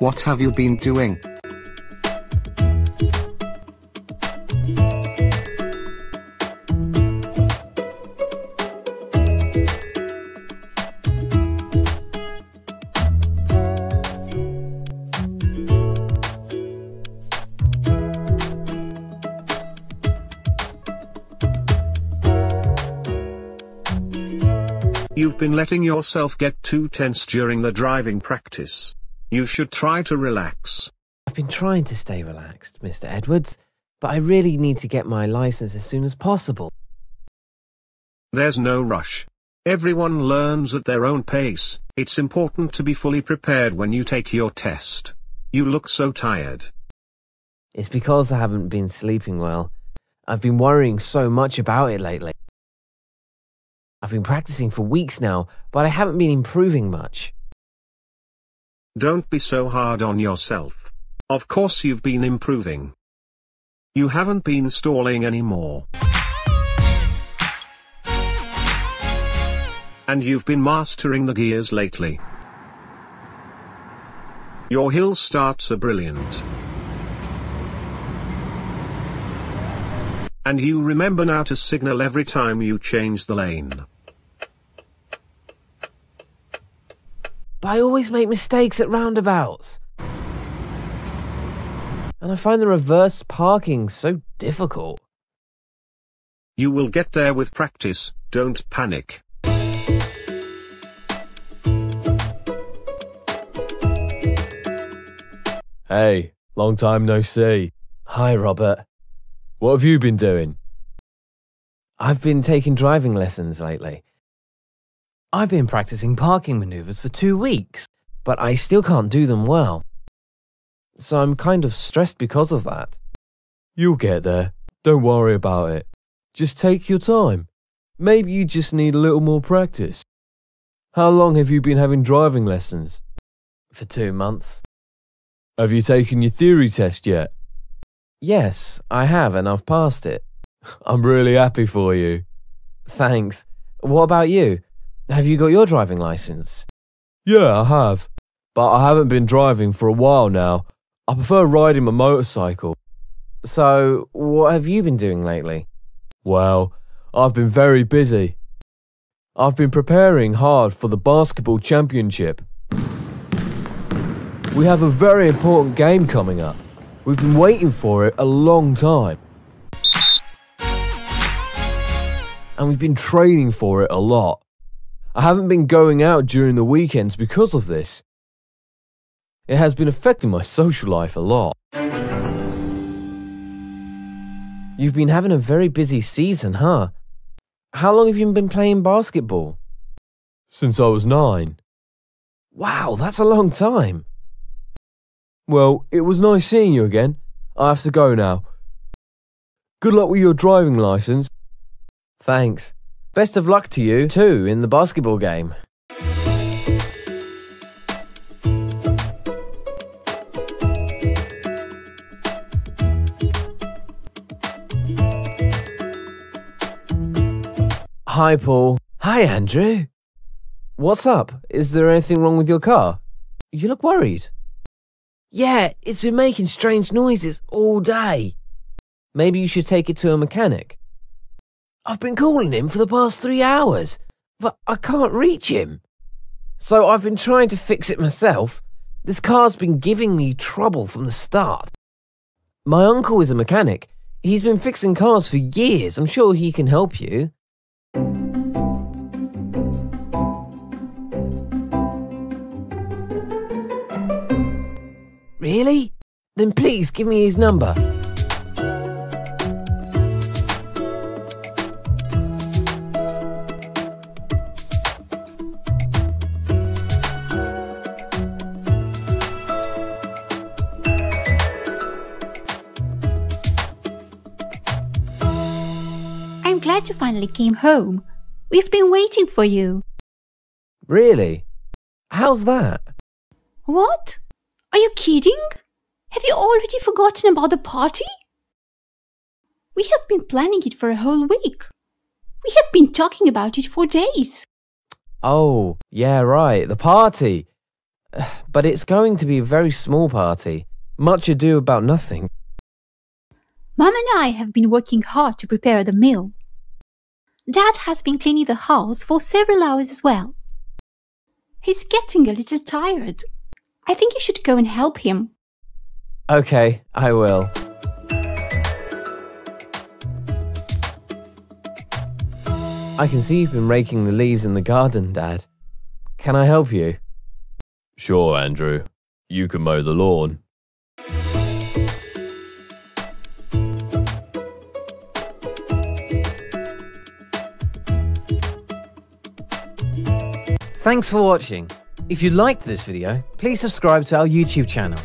What have you been doing? You've been letting yourself get too tense during the driving practice. You should try to relax. I've been trying to stay relaxed, Mr. Edwards, but I really need to get my license as soon as possible. There's no rush. Everyone learns at their own pace. It's important to be fully prepared when you take your test. You look so tired. It's because I haven't been sleeping well. I've been worrying so much about it lately. I've been practicing for weeks now, but I haven't been improving much. Don't be so hard on yourself. Of course you've been improving. You haven't been stalling anymore. And you've been mastering the gears lately. Your hill starts are brilliant. And you remember now to signal every time you change the lane. But I always make mistakes at roundabouts. And I find the reverse parking so difficult. You will get there with practice, don't panic. Hey, long time no see. Hi, Robert. What have you been doing? I've been taking driving lessons lately. I've been practicing parking maneuvers for 2 weeks, but I still can't do them well. So I'm kind of stressed because of that. You'll get there. Don't worry about it. Just take your time. Maybe you just need a little more practice. How long have you been having driving lessons? For 2 months. Have you taken your theory test yet? Yes, I have, and I've passed it. I'm really happy for you. Thanks. What about you? Have you got your driving license? Yeah, I have. But I haven't been driving for a while now. I prefer riding my motorcycle. So, what have you been doing lately? Well, I've been very busy. I've been preparing hard for the basketball championship. We have a very important game coming up. We've been waiting for it a long time. And we've been training for it a lot. I haven't been going out during the weekends because of this. It has been affecting my social life a lot. You've been having a very busy season, huh? How long have you been playing basketball? Since I was 9. Wow, that's a long time. Well, it was nice seeing you again. I have to go now. Good luck with your driving license. Thanks. Best of luck to you, too, in the basketball game. Hi, Paul. Hi, Andrew. What's up? Is there anything wrong with your car? You look worried. Yeah, it's been making strange noises all day. Maybe you should take it to a mechanic. I've been calling him for the past 3 hours, but I can't reach him. So I've been trying to fix it myself. This car's been giving me trouble from the start. My uncle is a mechanic. He's been fixing cars for years. I'm sure he can help you. Really? Then please give me his number. I'm glad you finally came home. We've been waiting for you. Really? How's that? What? Are you kidding? Have you already forgotten about the party? We have been planning it for a whole week. We have been talking about it for days. Oh, yeah, right, the party. But it's going to be a very small party. Much ado about nothing. Mum and I have been working hard to prepare the meal. Dad has been cleaning the house for several hours as well. He's getting a little tired. I think you should go and help him. Okay, I will. I can see you've been raking the leaves in the garden, Dad. Can I help you? Sure, Andrew. You can mow the lawn. Thanks for watching. If you liked this video, please subscribe to our YouTube channel